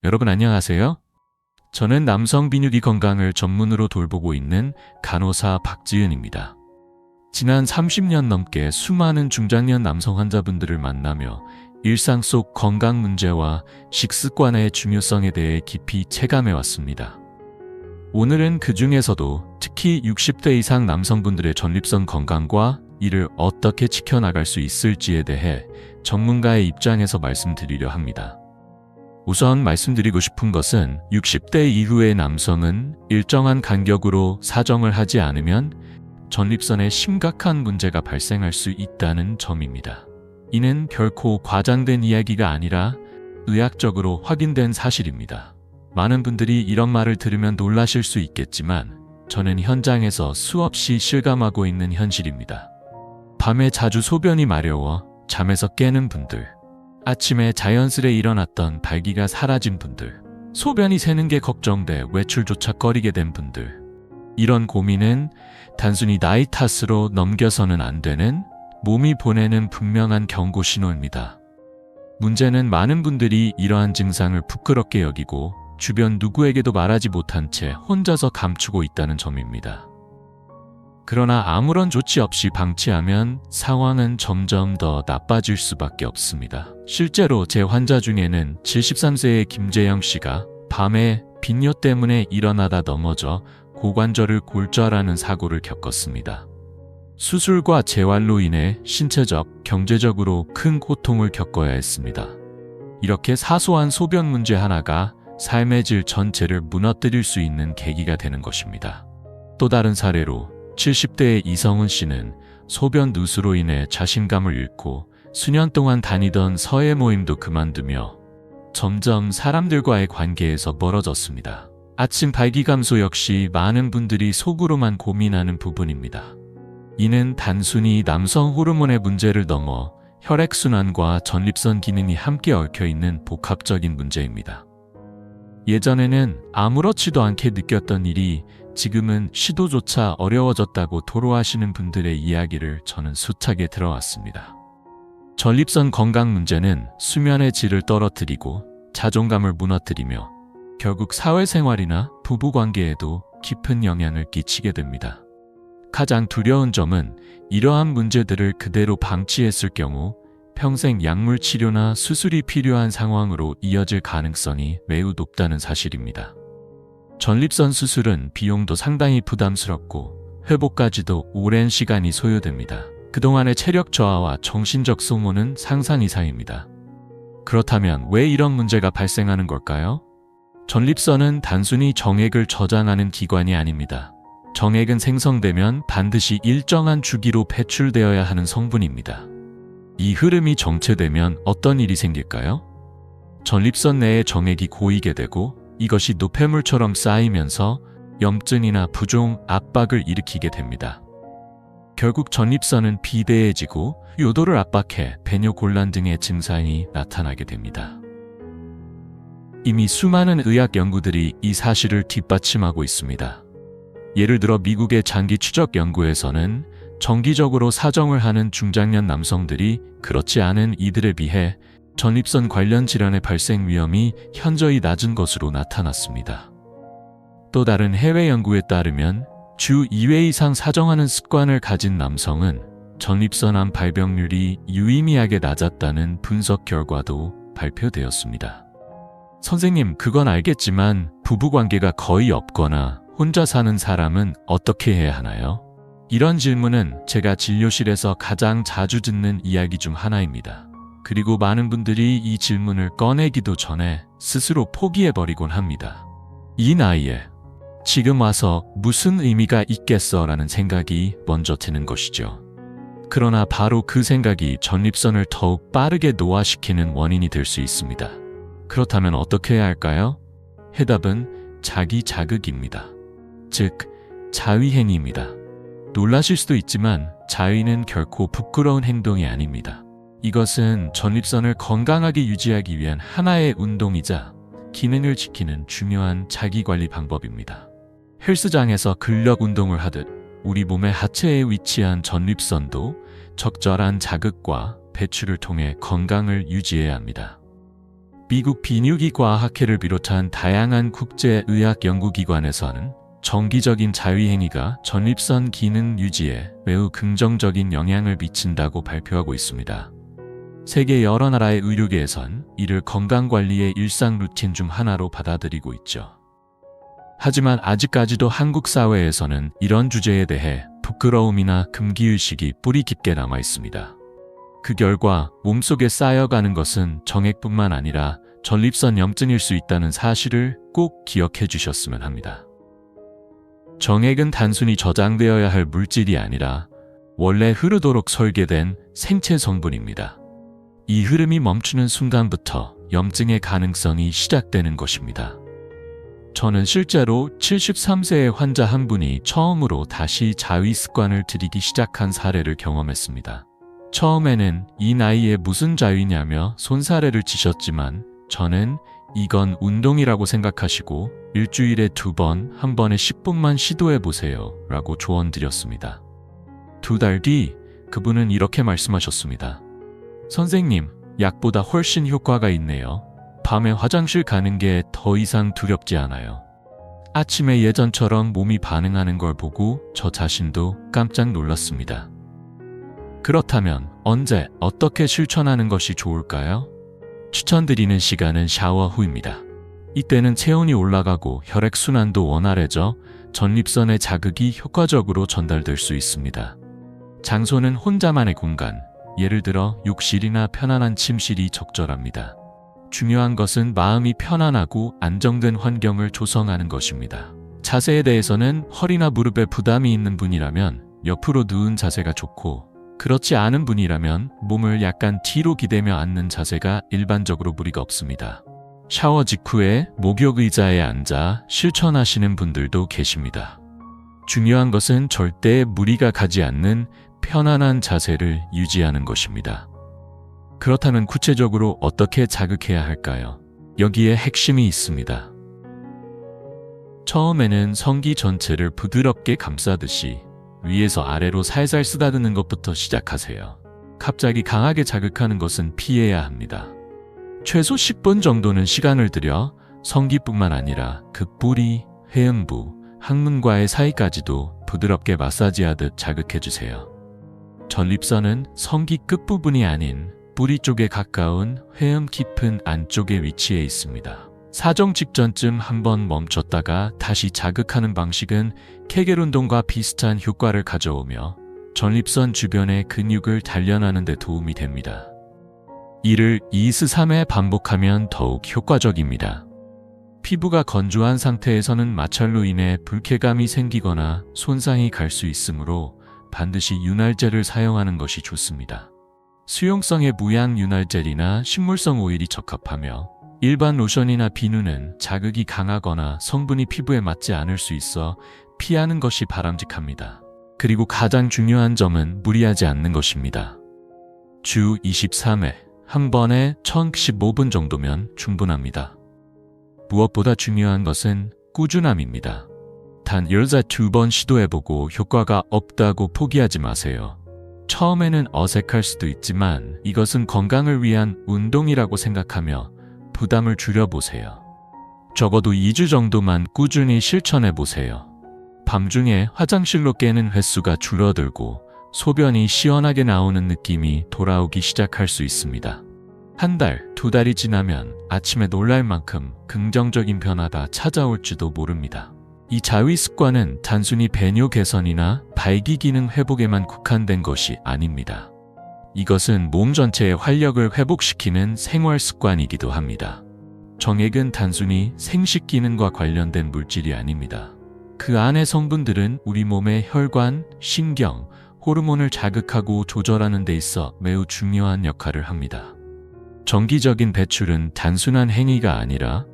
여러분 안녕하세요. 저는 남성 비뇨기 건강을 전문으로 돌보고 있는 간호사 박지은입니다. 지난 30년 넘게 수많은 중장년 남성 환자분들을 만나며 일상 속 건강 문제와 식습관의 중요성에 대해 깊이 체감해 왔습니다. 오늘은 그 중에서도 특히 60대 이상 남성분들의 전립선 건강과 이를 어떻게 지켜나갈 수 있을지에 대해 전문가의 입장에서 말씀드리려 합니다. 우선 말씀드리고 싶은 것은 60대 이후의 남성은 일정한 간격으로 사정을 하지 않으면 전립선에 심각한 문제가 발생할 수 있다는 점입니다. 이는 결코 과장된 이야기가 아니라 의학적으로 확인된 사실입니다. 많은 분들이 이런 말을 들으면 놀라실 수 있겠지만 저는 현장에서 수없이 실감하고 있는 현실입니다. 밤에 자주 소변이 마려워 잠에서 깨는 분들, 아침에 자연스레 일어났던 발기가 사라진 분들, 소변이 새는 게 걱정돼 외출조차 꺼리게 된 분들, 이런 고민은 단순히 나이 탓으로 넘겨서는 안 되는 몸이 보내는 분명한 경고 신호입니다. 문제는 많은 분들이 이러한 증상을 부끄럽게 여기고 주변 누구에게도 말하지 못한 채 혼자서 감추고 있다는 점입니다. 그러나 아무런 조치 없이 방치하면 상황은 점점 더 나빠질 수밖에 없습니다. 실제로 제 환자 중에는 73세의 김재영 씨가 밤에 빈뇨 때문에 일어나다 넘어져 고관절을 골절하는 사고를 겪었습니다. 수술과 재활로 인해 신체적, 경제적으로 큰 고통을 겪어야 했습니다. 이렇게 사소한 소변 문제 하나가 삶의 질 전체를 무너뜨릴 수 있는 계기가 되는 것입니다. 또 다른 사례로 70대의 이성은 씨는 소변 누수로 인해 자신감을 잃고 수년 동안 다니던 서예 모임도 그만두며 점점 사람들과의 관계에서 멀어졌습니다. 아침 발기 감소 역시 많은 분들이 속으로만 고민하는 부분입니다. 이는 단순히 남성 호르몬의 문제를 넘어 혈액순환과 전립선 기능이 함께 얽혀있는 복합적인 문제입니다. 예전에는 아무렇지도 않게 느꼈던 일이 지금은 시도조차 어려워졌다고 토로하시는 분들의 이야기를 저는 수차게 들어왔습니다. 전립선 건강 문제는 수면의 질을 떨어뜨리고 자존감을 무너뜨리며 결국 사회생활이나 부부관계에도 깊은 영향을 끼치게 됩니다. 가장 두려운 점은 이러한 문제들을 그대로 방치했을 경우 평생 약물 치료나 수술이 필요한 상황으로 이어질 가능성이 매우 높다는 사실입니다. 전립선 수술은 비용도 상당히 부담스럽고 회복까지도 오랜 시간이 소요됩니다. 그동안의 체력 저하와 정신적 소모는 상상 이상입니다. 그렇다면 왜 이런 문제가 발생하는 걸까요? 전립선은 단순히 정액을 저장하는 기관이 아닙니다. 정액은 생성되면 반드시 일정한 주기로 배출되어야 하는 성분입니다. 이 흐름이 정체되면 어떤 일이 생길까요? 전립선 내에 정액이 고이게 되고 이것이 노폐물처럼 쌓이면서 염증이나 부종, 압박을 일으키게 됩니다. 결국 전립선은 비대해지고 요도를 압박해 배뇨곤란 등의 증상이 나타나게 됩니다. 이미 수많은 의학 연구들이 이 사실을 뒷받침하고 있습니다. 예를 들어 미국의 장기 추적 연구에서는 정기적으로 사정을 하는 중장년 남성들이 그렇지 않은 이들에 비해 전립선 관련 질환의 발생 위험이 현저히 낮은 것으로 나타났습니다. 또 다른 해외 연구에 따르면 주 2회 이상 사정하는 습관을 가진 남성은 전립선암 발병률이 유의미하게 낮았다는 분석 결과도 발표되었습니다. 선생님, 그건 알겠지만 부부관계가 거의 없거나 혼자 사는 사람은 어떻게 해야 하나요? 이런 질문은 제가 진료실에서 가장 자주 듣는 이야기 중 하나입니다. 그리고 많은 분들이 이 질문을 꺼내기도 전에 스스로 포기해버리곤 합니다. 이 나이에 지금 와서 무슨 의미가 있겠어 라는 생각이 먼저 드는 것이죠. 그러나 바로 그 생각이 전립선을 더욱 빠르게 노화시키는 원인이 될 수 있습니다. 그렇다면 어떻게 해야 할까요? 해답은 자기 자극입니다. 즉, 자위행위입니다. 놀라실 수도 있지만 자위는 결코 부끄러운 행동이 아닙니다. 이것은 전립선을 건강하게 유지하기 위한 하나의 운동이자 기능을 지키는 중요한 자기관리 방법입니다. 헬스장에서 근력 운동을 하듯 우리 몸의 하체에 위치한 전립선도 적절한 자극과 배출을 통해 건강을 유지해야 합니다. 미국 비뇨기과학회를 비롯한 다양한 국제의학 연구기관에서는 정기적인 자위행위가 전립선 기능 유지에 매우 긍정적인 영향을 미친다고 발표하고 있습니다. 세계 여러 나라의 의료계에선 이를 건강관리의 일상 루틴 중 하나로 받아들이고 있죠. 하지만 아직까지도 한국 사회에서는 이런 주제에 대해 부끄러움이나 금기의식이 뿌리 깊게 남아 있습니다. 그 결과 몸속에 쌓여가는 것은 정액뿐만 아니라 전립선 염증일 수 있다는 사실을 꼭 기억해 주셨으면 합니다. 정액은 단순히 저장되어야 할 물질이 아니라 원래 흐르도록 설계된 생체 성분입니다. 이 흐름이 멈추는 순간부터 염증의 가능성이 시작되는 것입니다. 저는 실제로 73세의 환자 한 분이 처음으로 다시 자위 습관을 들이기 시작한 사례를 경험했습니다. 처음에는 이 나이에 무슨 자위냐며 손사래를 치셨지만 저는 이건 운동이라고 생각하시고 일주일에 2번, 한 번에 10분만 시도해보세요 라고 조언드렸습니다. 2달 뒤 그분은 이렇게 말씀하셨습니다. 선생님, 약보다 훨씬 효과가 있네요. 밤에 화장실 가는 게 더 이상 두렵지 않아요. 아침에 예전처럼 몸이 반응하는 걸 보고 저 자신도 깜짝 놀랐습니다. 그렇다면 언제, 어떻게 실천하는 것이 좋을까요? 추천드리는 시간은 샤워 후입니다. 이때는 체온이 올라가고 혈액순환도 원활해져 전립선의 자극이 효과적으로 전달될 수 있습니다. 장소는 혼자만의 공간, 예를 들어 욕실이나 편안한 침실이 적절합니다. 중요한 것은 마음이 편안하고 안정된 환경을 조성하는 것입니다. 자세에 대해서는 허리나 무릎에 부담이 있는 분이라면 옆으로 누운 자세가 좋고, 그렇지 않은 분이라면 몸을 약간 뒤로 기대며 앉는 자세가 일반적으로 무리가 없습니다. 샤워 직후에 목욕 의자에 앉아 실천하시는 분들도 계십니다. 중요한 것은 절대 무리가 가지 않는 편안한 자세를 유지하는 것입니다. 그렇다면 구체적으로 어떻게 자극해야 할까요? 여기에 핵심이 있습니다. 처음에는 성기 전체를 부드럽게 감싸듯이 위에서 아래로 살살 쓰다듬는 것부터 시작하세요. 갑자기 강하게 자극하는 것은 피해야 합니다. 최소 10분 정도는 시간을 들여 성기뿐만 아니라 그 뿌리, 회음부, 항문과의 사이까지도 부드럽게 마사지하듯 자극해주세요. 전립선은 성기 끝부분이 아닌 뿌리 쪽에 가까운 회음 깊은 안쪽에 위치해 있습니다. 사정 직전쯤 한번 멈췄다가 다시 자극하는 방식은 케겔 운동과 비슷한 효과를 가져오며 전립선 주변의 근육을 단련하는 데 도움이 됩니다. 이를 2~3회 반복하면 더욱 효과적입니다. 피부가 건조한 상태에서는 마찰로 인해 불쾌감이 생기거나 손상이 갈 수 있으므로 반드시 윤활제를 사용하는 것이 좋습니다. 수용성의 무향 윤활젤이나 식물성 오일이 적합하며 일반 로션이나 비누는 자극이 강하거나 성분이 피부에 맞지 않을 수 있어 피하는 것이 바람직합니다. 그리고 가장 중요한 점은 무리하지 않는 것입니다. 주 23회, 한 번에 1015분 정도면 충분합니다. 무엇보다 중요한 것은 꾸준함입니다. 단 12번 시도해보고 효과가 없다고 포기하지 마세요. 처음에는 어색할 수도 있지만 이것은 건강을 위한 운동이라고 생각하며 부담을 줄여보세요. 적어도 2주 정도만 꾸준히 실천해보세요. 밤중에 화장실로 깨는 횟수가 줄어들고 소변이 시원하게 나오는 느낌이 돌아오기 시작할 수 있습니다. 1달, 2달이 지나면 아침에 놀랄 만큼 긍정적인 변화가 찾아올지도 모릅니다. 이 자위 습관은 단순히 배뇨 개선이나 발기 기능 회복에만 국한된 것이 아닙니다. 이것은 몸 전체의 활력을 회복시키는 생활 습관이기도 합니다. 정액은 단순히 생식 기능과 관련된 물질이 아닙니다. 그 안의 성분들은 우리 몸의 혈관, 신경, 호르몬을 자극하고 조절하는 데 있어 매우 중요한 역할을 합니다. 정기적인 배출은 단순한 행위가 아니라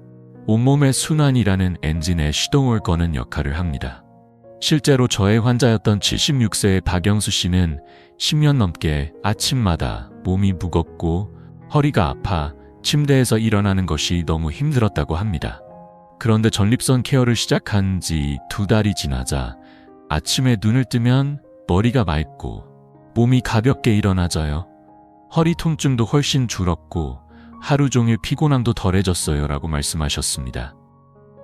온몸의 순환이라는 엔진의 시동을 거는 역할을 합니다. 실제로 저의 환자였던 76세의 박영수 씨는 10년 넘게 아침마다 몸이 무겁고 허리가 아파 침대에서 일어나는 것이 너무 힘들었다고 합니다. 그런데 전립선 케어를 시작한 지 2달이 지나자 아침에 눈을 뜨면 머리가 맑고 몸이 가볍게 일어나져요. 허리 통증도 훨씬 줄었고 하루 종일 피곤함도 덜해졌어요 라고 말씀하셨습니다.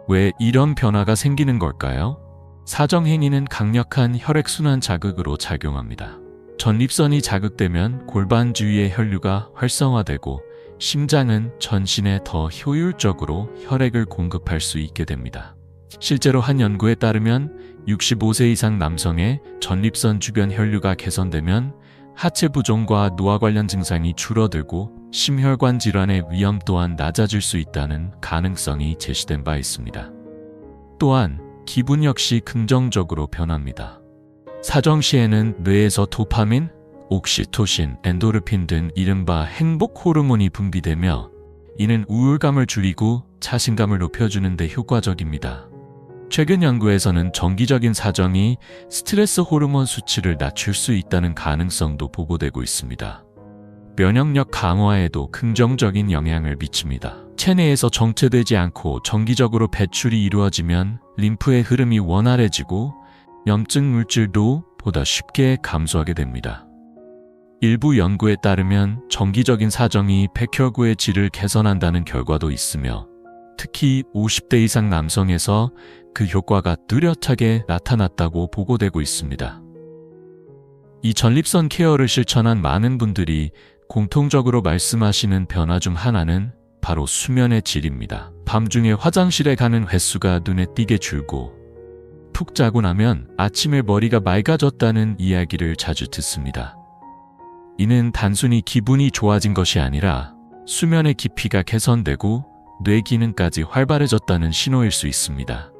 왜 이런 변화가 생기는 걸까요? 사정행위는 강력한 혈액순환 자극으로 작용합니다. 전립선이 자극되면 골반 주위의 혈류가 활성화되고 심장은 전신에 더 효율적으로 혈액을 공급할 수 있게 됩니다. 실제로 한 연구에 따르면 65세 이상 남성의 전립선 주변 혈류가 개선되면 하체 부종과 노화 관련 증상이 줄어들고 심혈관 질환의 위험 또한 낮아질 수 있다는 가능성이 제시된 바 있습니다. 또한 기분 역시 긍정적으로 변합니다. 사정 시에는 뇌에서 도파민, 옥시토신, 엔도르핀 등 이른바 행복 호르몬이 분비되며 이는 우울감을 줄이고 자신감을 높여주는 데 효과적입니다. 최근 연구에서는 정기적인 사정이 스트레스 호르몬 수치를 낮출 수 있다는 가능성도 보고되고 있습니다. 면역력 강화에도 긍정적인 영향을 미칩니다. 체내에서 정체되지 않고 정기적으로 배출이 이루어지면 림프의 흐름이 원활해지고 염증 물질도 보다 쉽게 감소하게 됩니다. 일부 연구에 따르면 정기적인 사정이 백혈구의 질을 개선한다는 결과도 있으며 특히 50대 이상 남성에서 그 효과가 뚜렷하게 나타났다고 보고되고 있습니다. 이 전립선 케어를 실천한 많은 분들이 공통적으로 말씀하시는 변화 중 하나는 바로 수면의 질입니다. 밤중에 화장실에 가는 횟수가 눈에 띄게 줄고 푹 자고 나면 아침에 머리가 맑아졌다는 이야기를 자주 듣습니다. 이는 단순히 기분이 좋아진 것이 아니라 수면의 깊이가 개선되고 뇌 기능까지 활발해졌다는 신호일 수 있습니다.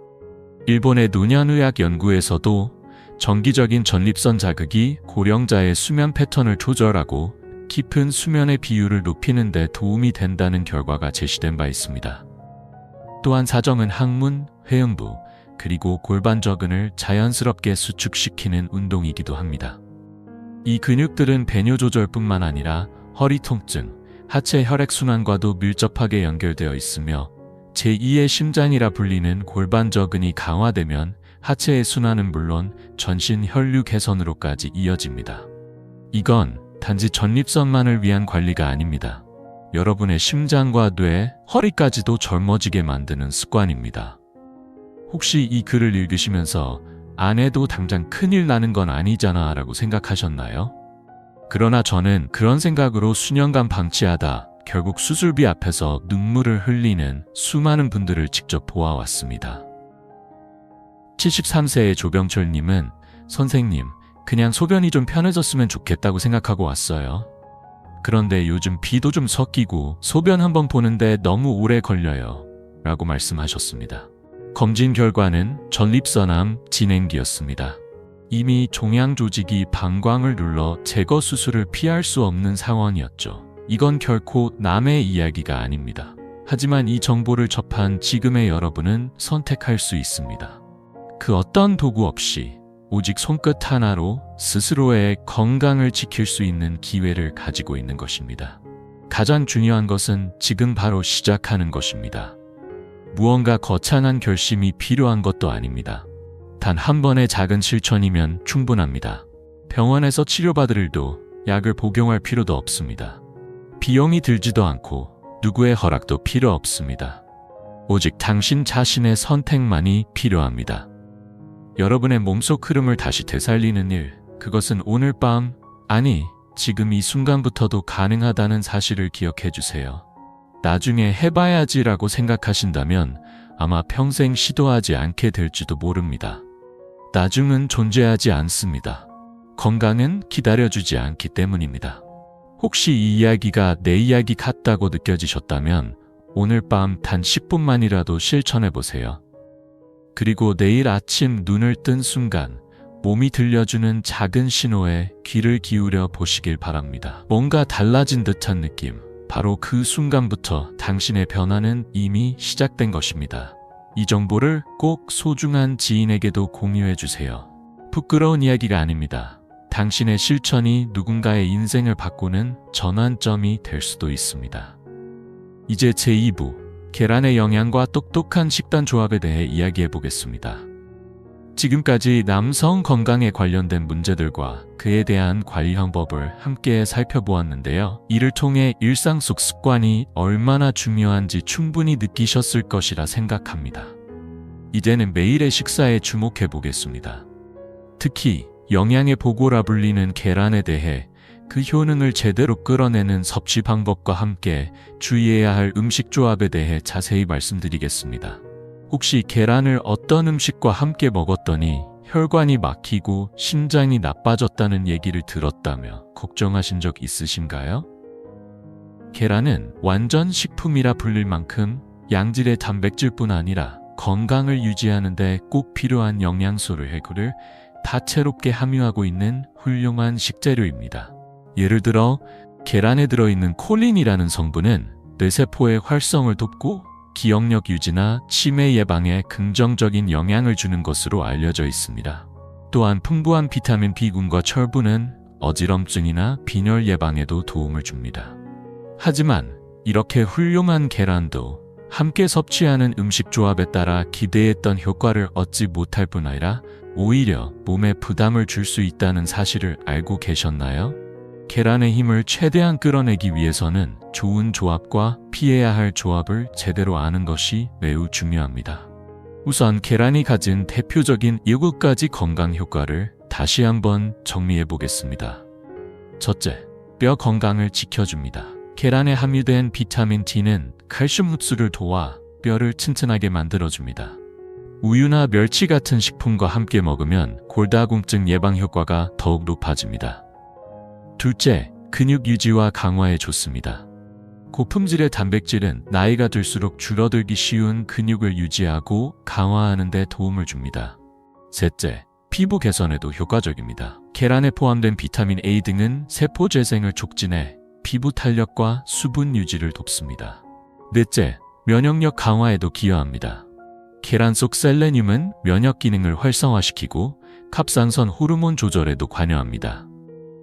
일본의 노년의학 연구에서도 정기적인 전립선 자극이 고령자의 수면 패턴을 조절하고 깊은 수면의 비율을 높이는 데 도움이 된다는 결과가 제시된 바 있습니다. 또한 사정은 항문, 회음부, 그리고 골반저근을 자연스럽게 수축시키는 운동이기도 합니다. 이 근육들은 배뇨 조절뿐만 아니라 허리 통증, 하체 혈액순환과도 밀접하게 연결되어 있으며 제2의 심장이라 불리는 골반저근이 강화되면 하체의 순환은 물론 전신 혈류 개선으로까지 이어집니다. 이건 단지 전립선만을 위한 관리가 아닙니다. 여러분의 심장과 뇌, 허리까지도 젊어지게 만드는 습관입니다. 혹시 이 글을 읽으시면서 안 해도 당장 큰일 나는 건 아니잖아 라고 생각하셨나요? 그러나 저는 그런 생각으로 수년간 방치하다 결국 수술비 앞에서 눈물을 흘리는 수많은 분들을 직접 보아왔습니다. 73세의 조병철님은 선생님, 그냥 소변이 좀 편해졌으면 좋겠다고 생각하고 왔어요. 그런데 요즘 비도 좀 섞이고 소변 한번 보는데 너무 오래 걸려요. 라고 말씀하셨습니다. 검진 결과는 전립선암 진행기였습니다. 이미 종양 조직이 방광을 눌러 제거 수술을 피할 수 없는 상황이었죠. 이건 결코 남의 이야기가 아닙니다. 하지만 이 정보를 접한 지금의 여러분은 선택할 수 있습니다. 그 어떤 도구 없이 오직 손끝 하나로 스스로의 건강을 지킬 수 있는 기회를 가지고 있는 것입니다. 가장 중요한 것은 지금 바로 시작하는 것입니다. 무언가 거창한 결심이 필요한 것도 아닙니다. 단 한 번의 작은 실천이면 충분합니다. 병원에서 치료받을 일도 약을 복용할 필요도 없습니다. 비용이 들지도 않고 누구의 허락도 필요 없습니다. 오직 당신 자신의 선택만이 필요합니다. 여러분의 몸속 흐름을 다시 되살리는 일, 그것은 오늘 밤, 아니, 지금 이 순간부터도 가능하다는 사실을 기억해 주세요. 나중에 해봐야지라고 생각하신다면 아마 평생 시도하지 않게 될지도 모릅니다. 나중은 존재하지 않습니다. 건강은 기다려주지 않기 때문입니다. 혹시 이 이야기가 내 이야기 같다고 느껴지셨다면 오늘 밤 단 10분만이라도 실천해보세요. 그리고 내일 아침 눈을 뜬 순간 몸이 들려주는 작은 신호에 귀를 기울여 보시길 바랍니다. 뭔가 달라진 듯한 느낌. 바로 그 순간부터 당신의 변화는 이미 시작된 것입니다. 이 정보를 꼭 소중한 지인에게도 공유해 주세요. 부끄러운 이야기가 아닙니다. 당신의 실천이 누군가의 인생을 바꾸는 전환점이 될 수도 있습니다. 이제 제2부, 계란의 영양과 똑똑한 식단 조합에 대해 이야기해 보겠습니다. 지금까지 남성 건강에 관련된 문제들과 그에 대한 관리 방법을 함께 살펴보았는데요. 이를 통해 일상 속 습관이 얼마나 중요한지 충분히 느끼셨을 것이라 생각합니다. 이제는 매일의 식사에 주목해 보겠습니다. 특히 영양의 보고라 불리는 계란에 대해 그 효능을 제대로 끌어내는 섭취 방법과 함께 주의해야 할 음식 조합에 대해 자세히 말씀드리겠습니다. 혹시 계란을 어떤 음식과 함께 먹었더니 혈관이 막히고 심장이 나빠졌다는 얘기를 들었다며 걱정하신 적 있으신가요? 계란은 완전 식품이라 불릴 만큼 양질의 단백질뿐 아니라 건강을 유지하는 데 꼭 필요한 영양소를 해구를 다채롭게 함유하고 있는 훌륭한 식재료입니다. 예를 들어 계란에 들어있는 콜린이라는 성분은 뇌세포의 활성을 돕고 기억력 유지나 치매 예방에 긍정적인 영향을 주는 것으로 알려져 있습니다. 또한 풍부한 비타민 B군과 철분은 어지럼증이나 빈혈 예방에도 도움을 줍니다. 하지만 이렇게 훌륭한 계란도 함께 섭취하는 음식 조합에 따라 기대했던 효과를 얻지 못할 뿐 아니라 오히려 몸에 부담을 줄 수 있다는 사실을 알고 계셨나요? 계란의 힘을 최대한 끌어내기 위해서는 좋은 조합과 피해야 할 조합을 제대로 아는 것이 매우 중요합니다. 우선 계란이 가진 대표적인 7가지 건강 효과를 다시 한번 정리해 보겠습니다. 첫째, 뼈 건강을 지켜줍니다. 계란에 함유된 비타민 D는 칼슘 흡수를 도와 뼈를 튼튼하게 만들어줍니다. 우유나 멸치 같은 식품과 함께 먹으면 골다공증 예방 효과가 더욱 높아집니다. 둘째, 근육 유지와 강화에 좋습니다. 고품질의 단백질은 나이가 들수록 줄어들기 쉬운 근육을 유지하고 강화하는 데 도움을 줍니다. 셋째, 피부 개선에도 효과적입니다. 계란에 포함된 비타민 A 등은 세포 재생을 촉진해 피부 탄력과 수분 유지를 돕습니다. 넷째, 면역력 강화에도 기여합니다. 계란 속 셀레늄은 면역 기능을 활성화시키고 갑상선 호르몬 조절에도 관여합니다.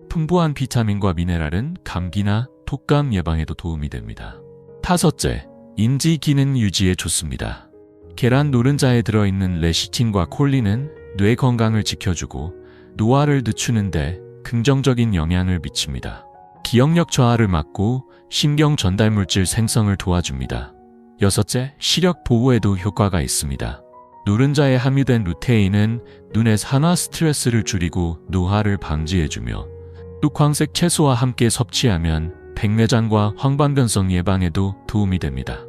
풍부한 비타민과 미네랄은 감기나 독감 예방에도 도움이 됩니다. 다섯째, 인지 기능 유지에 좋습니다. 계란 노른자에 들어있는 레시틴과 콜린은 뇌 건강을 지켜주고 노화를 늦추는데 긍정적인 영향을 미칩니다. 기억력 저하를 막고 신경 전달 물질 생성을 도와줍니다. 여섯째, 시력 보호에도 효과가 있습니다. 노른자에 함유된 루테인은 눈의 산화 스트레스를 줄이고 노화를 방지해주며 뚝황색 채소와 함께 섭취하면 백내장과 황반변성 예방에도 도움이 됩니다.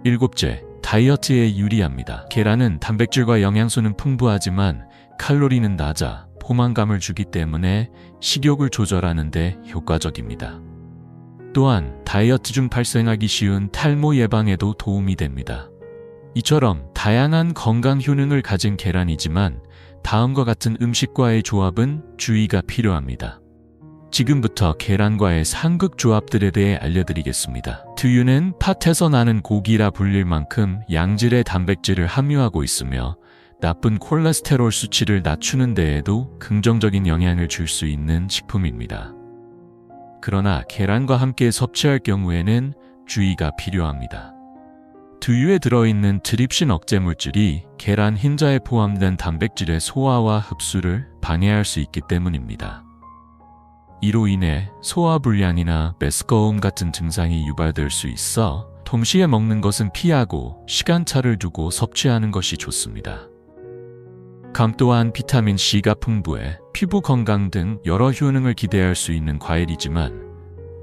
일곱째, 다이어트에 유리합니다. 계란은 단백질과 영양소는 풍부하지만 칼로리는 낮아 포만감을 주기 때문에 식욕을 조절하는 데 효과적입니다. 또한 다이어트 중 발생하기 쉬운 탈모 예방에도 도움이 됩니다. 이처럼 다양한 건강 효능을 가진 계란이지만 다음과 같은 음식과의 조합은 주의가 필요합니다. 지금부터 계란과의 상극 조합들에 대해 알려드리겠습니다. 두유는 팥에서 나는 고기라 불릴 만큼 양질의 단백질을 함유하고 있으며 나쁜 콜레스테롤 수치를 낮추는 데에도 긍정적인 영향을 줄 수 있는 식품입니다. 그러나 계란과 함께 섭취할 경우에는 주의가 필요합니다. 두유에 들어있는 트립신 억제 물질이 계란 흰자에 포함된 단백질의 소화와 흡수를 방해할 수 있기 때문입니다. 이로 인해 소화불량이나 메스꺼움 같은 증상이 유발될 수 있어 동시에 먹는 것은 피하고 시간차를 두고 섭취하는 것이 좋습니다. 감 또한 비타민 C가 풍부해 피부 건강 등 여러 효능을 기대할 수 있는 과일이지만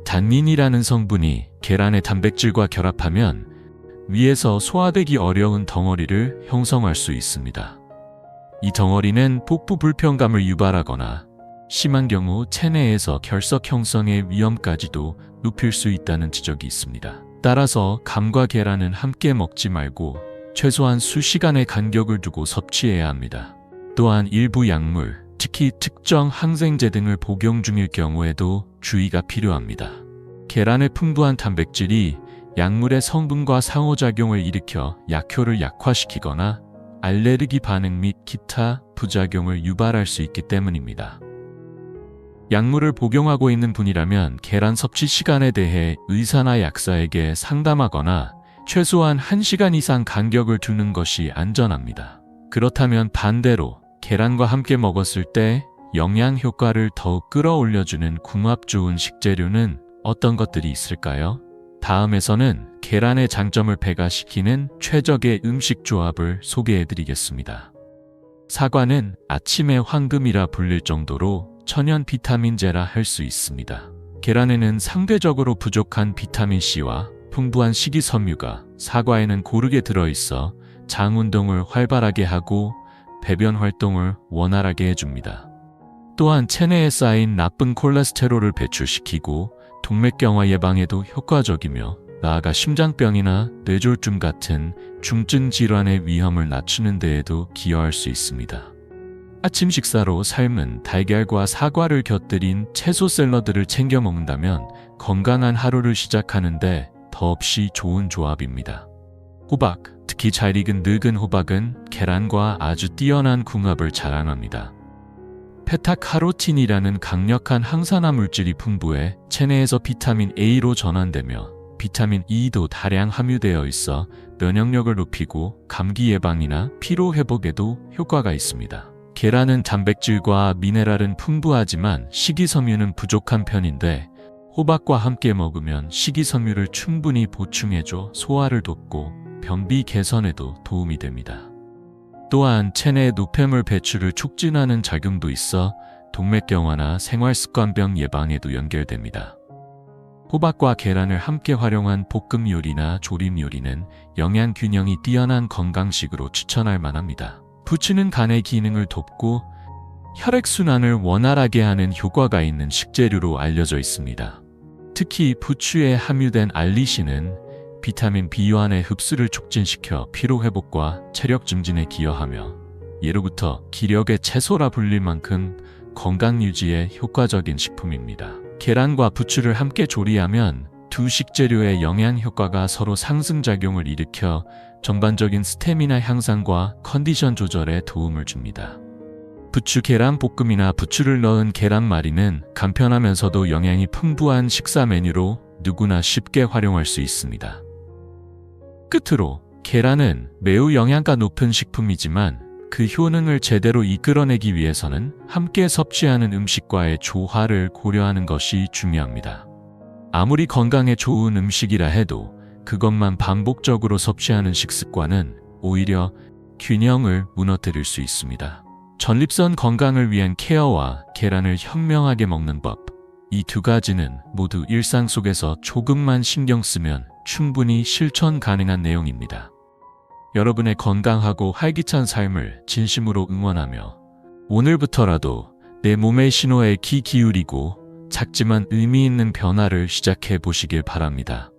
단닌이라는 성분이 계란의 단백질과 결합하면 위에서 소화되기 어려운 덩어리를 형성할 수 있습니다. 이 덩어리는 복부 불편감을 유발하거나 심한 경우 체내에서 결석 형성의 위험까지도 높일 수 있다는 지적이 있습니다. 따라서 감과 계란은 함께 먹지 말고 최소한 수시간의 간격을 두고 섭취해야 합니다. 또한 일부 약물, 특히 특정 항생제 등을 복용 중일 경우에도 주의가 필요합니다. 계란의 풍부한 단백질이 약물의 성분과 상호작용을 일으켜 약효를 약화시키거나 알레르기 반응 및 기타 부작용을 유발할 수 있기 때문입니다. 약물을 복용하고 있는 분이라면 계란 섭취 시간에 대해 의사나 약사에게 상담하거나 최소한 1시간 이상 간격을 두는 것이 안전합니다. 그렇다면 반대로 계란과 함께 먹었을 때 영양 효과를 더욱 끌어올려주는 궁합 좋은 식재료는 어떤 것들이 있을까요? 다음에서는 계란의 장점을 배가시키는 최적의 음식 조합을 소개해드리겠습니다. 사과는 아침의 황금이라 불릴 정도로 천연 비타민제라 할 수 있습니다. 계란에는 상대적으로 부족한 비타민C와 풍부한 식이섬유가 사과에는 고르게 들어있어 장 운동을 활발하게 하고 배변 활동을 원활하게 해줍니다. 또한 체내에 쌓인 나쁜 콜레스테롤을 배출시키고 동맥경화 예방에도 효과적이며 나아가 심장병이나 뇌졸중 같은 중증 질환의 위험을 낮추는 데에도 기여할 수 있습니다. 아침 식사로 삶은 달걀과 사과를 곁들인 채소 샐러드를 챙겨 먹는다면 건강한 하루를 시작하는데 더없이 좋은 조합입니다. 호박, 특히 잘 익은 늙은 호박은 계란과 아주 뛰어난 궁합을 자랑합니다. 베타카로틴이라는 강력한 항산화 물질이 풍부해 체내에서 비타민 A로 전환되며 비타민 E도 다량 함유되어 있어 면역력을 높이고 감기 예방이나 피로 회복에도 효과가 있습니다. 계란은 단백질과 미네랄은 풍부하지만 식이섬유는 부족한 편인데 호박과 함께 먹으면 식이섬유를 충분히 보충해줘 소화를 돕고 변비 개선에도 도움이 됩니다. 또한 체내의 노폐물 배출을 촉진하는 작용도 있어 동맥경화나 생활습관병 예방에도 연결됩니다. 호박과 계란을 함께 활용한 볶음 요리나 조림 요리는 영양 균형이 뛰어난 건강식으로 추천할 만합니다. 부추는 간의 기능을 돕고 혈액순환을 원활하게 하는 효과가 있는 식재료로 알려져 있습니다. 특히 부추에 함유된 알리신은 비타민 B1의 흡수를 촉진시켜 피로회복과 체력 증진에 기여하며 예로부터 기력의 채소라 불릴 만큼 건강 유지에 효과적인 식품입니다. 계란과 부추를 함께 조리하면 두 식재료의 영양 효과가 서로 상승작용을 일으켜 전반적인 스태미나 향상과 컨디션 조절에 도움을 줍니다. 부추 계란 볶음이나 부추를 넣은 계란말이는 간편하면서도 영양이 풍부한 식사 메뉴로 누구나 쉽게 활용할 수 있습니다. 끝으로 계란은 매우 영양가 높은 식품이지만 그 효능을 제대로 이끌어내기 위해서는 함께 섭취하는 음식과의 조화를 고려하는 것이 중요합니다. 아무리 건강에 좋은 음식이라 해도 그것만 반복적으로 섭취하는 식습관은 오히려 균형을 무너뜨릴 수 있습니다. 전립선 건강을 위한 케어와 계란을 현명하게 먹는 법, 이 두 가지는 모두 일상 속에서 조금만 신경 쓰면 충분히 실천 가능한 내용입니다. 여러분의 건강하고 활기찬 삶을 진심으로 응원하며 오늘부터라도 내 몸의 신호에 귀 기울이고 작지만 의미 있는 변화를 시작해 보시길 바랍니다.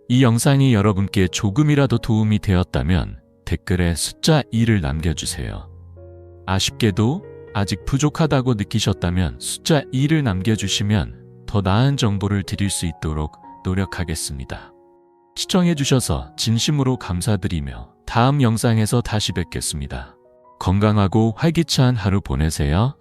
이 영상이 여러분께 조금이라도 도움이 되었다면 댓글에 숫자 2를 남겨주세요. 아쉽게도 아직 부족하다고 느끼셨다면 숫자 2를 남겨주시면 더 나은 정보를 드릴 수 있도록 노력하겠습니다. 시청해주셔서 진심으로 감사드리며 다음 영상에서 다시 뵙겠습니다. 건강하고 활기찬 하루 보내세요.